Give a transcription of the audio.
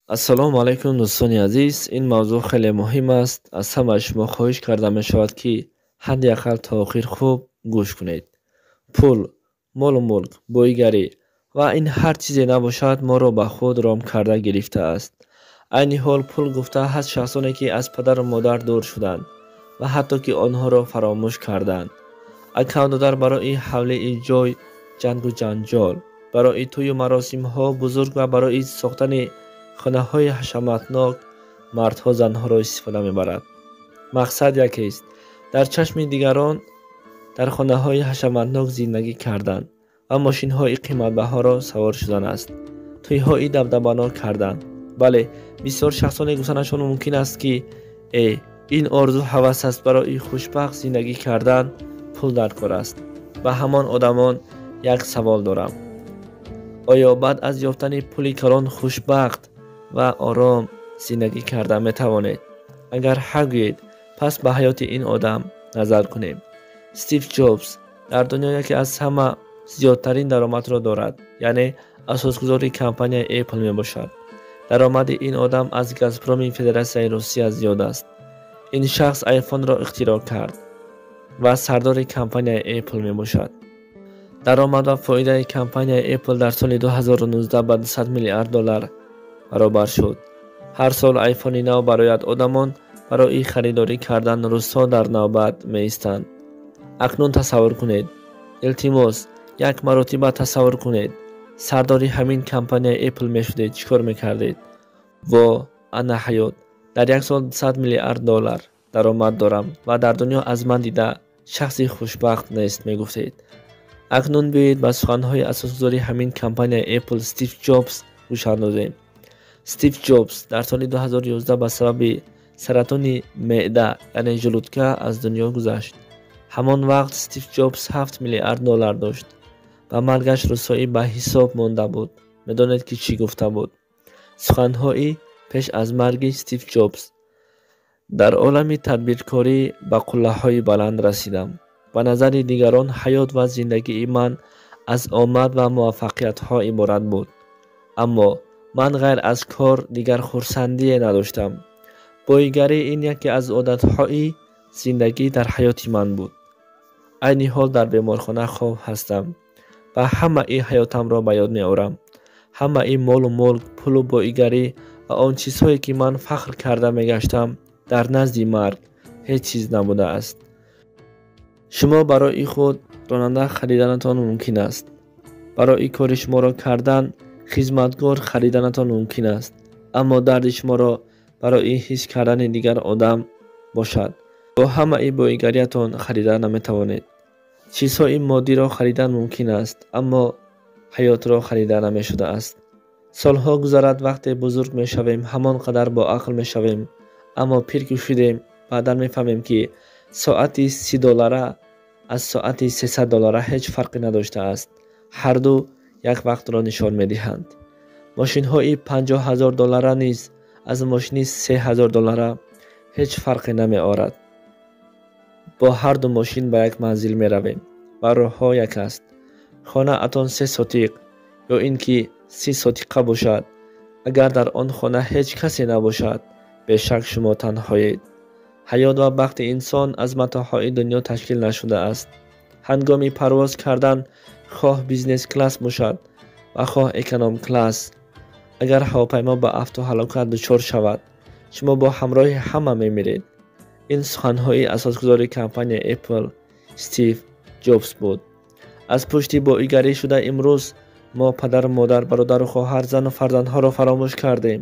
ассалому алайкум дӯстони азиз. Ин мавзӯъ хеле муҳим аст. Аз ҳамаи шумо хоҳиш карда мешавад, ки ҳадди ақал то охир хуб гӯш кунед. Пул, молу мулк, боигарӣ ва ин ҳар чизе набошад, моро ба худ ром карда гирифтааст. Айни ҳол пул гуфта ҳаст шахсоне, ки аз падару модар дур шуданд ва ҳатто ки онҳоро фаромӯш карданд. Акавдодар барои ҳавлии ҷой, ҷангу ҷанҷол, барои тӯю маросимҳо бузург ва барои сохтани хонаҳои ҳашаматнок мардҳо занҳоро истифода мебарад. Мақсад якест: дар чашми дигарон дар хонаҳои ҳашаматнок зиндагӣ кардан ва мошинҳои қиматбаҳоро савор шудан аст. тӯйҳои дабдабанок кардан. Бале, бисёр шахсоне гуфтанашон мумкин аст, ки ин орзу ҳавас аст. Барои хушбахт зиндагӣ кардан пул дар кор аст. Ба ҳамон одамон як савол дорам: оё баъд аз ёфтани пули калон хушбахт ва ором зиндагӣ карда метавонед? Агар ҳа гӯед, пас ба ҳаёти ин одам назар кунем. Стив Ҷобс дар дунё яке аз ҳама зиёдтарин даромадро дорад, яъне асосгузори компанияи Apple мебошад. даромади ин одам аз Газпроми Федератсияи Русия зиёд аст. ин шахс iPhone-ро ихтироъ кард ва сардори компанияи Apple мебошад. даромад ва фоидаи компанияи Apple дар соли 2019 ба $200 миллиард баробар шуд. ҳар сол iPhone-и нав барояд. Одамон барои харидорӣ кардан рӯзҳо дар навбат меистанд. акнун тасаввур кунед, илтимос, як маротиба тасаввур кунед, сардори ҳамин компанияи Apple мешудед, чӣ кор мекардед? во ана ҳаёт, дар як сол $200 миллиард даромад дорам ва дар дунё аз ман дида шахси хушбахт нест, мегуфтед. акнун биёед ба суханҳои асосгузори ҳамин компанияи Apple, Стив Ҷобс, гӯш андозем. Стив Ҷобс дар соли 2011 ба сабаби саратони меъда, яъне ҷулудка, аз дунё гузашт. ҳамон вақт Стив Ҷобс $7 миллиард дошт. ба маргаш русоӣ ба ҳисоб монда буд. медонед ки чӣ гуфта буд? суханҳои пеш аз марги Стив Ҷобс: дар олами тадбиркорӣ ба қуллаҳои баланд расидам. ба назари дигарон ҳаёт ва зиндагии ман аз омад ва муваффақиятҳо иборат буд. аммо ман ғайр аз кор дигар хурсандие надоштам. боигарӣ ин яке аз одатҳои зиндагӣ дар ҳаёти ман буд. айни ҳол дар беморхона хоб ҳастам. ба ҳамаи ҳаётамро ба ёд меорам. ҳамаи молу мулк, пулу боигарӣ ва он чизҳое, ки ман фахр карда мегаштам, дар назди марг ҳеҷ чиз набудааст. шумо барои худ ронанда хариданатон мумкин аст. барои кори шуморо кардан хизматгор хариданатон мумкин аст. аммо дарди шуморо барои ҳис кардани дигар одам бошад, бо ҳамаи боигариятон харида наметавонед. чизҳои моддиро харидан мумкин аст, аммо ҳаётро харида намешудааст. солҳо гузарад, вақте бузург мешавем, ҳамон қадар боақл мешавем, аммо пир ки шудем, баъдан мефаҳмем, ки соати $30 аз соати $300 ҳеҷ фарқе надоштааст. ҳарду як вақтро нишон медиҳанд. мошинҳои $50,000 низ аз мошини $3,000 ҳеҷ фарқе намеорад. бо ҳарду мошин ба як манзил меравем ва роҳҳо як аст. хонаатон 3 сотиқ ё ин ки 30 сотиқа бошад. агар дар он хона ҳеҷ касе набошад, бешак шумо танҳоед. ҳаёт ва бахти инсон аз матоъҳои дунё ташкил нашудааст. ҳангоми парвоз кардан, хоҳ бизнес класс бошад ва хоҳ эконом класс, агар ҳавопаймо ба автоҳалокат дучор шавад, шумо бо ҳамроҳи ҳама мемиред. ин суханҳои асосгузори компанияи Apple, Стив Ҷобс буд. аз пушти боигарӣ шуда имрӯз мо падару модар, бародару хоҳар, зану фарзандҳоро фаромӯш кардем.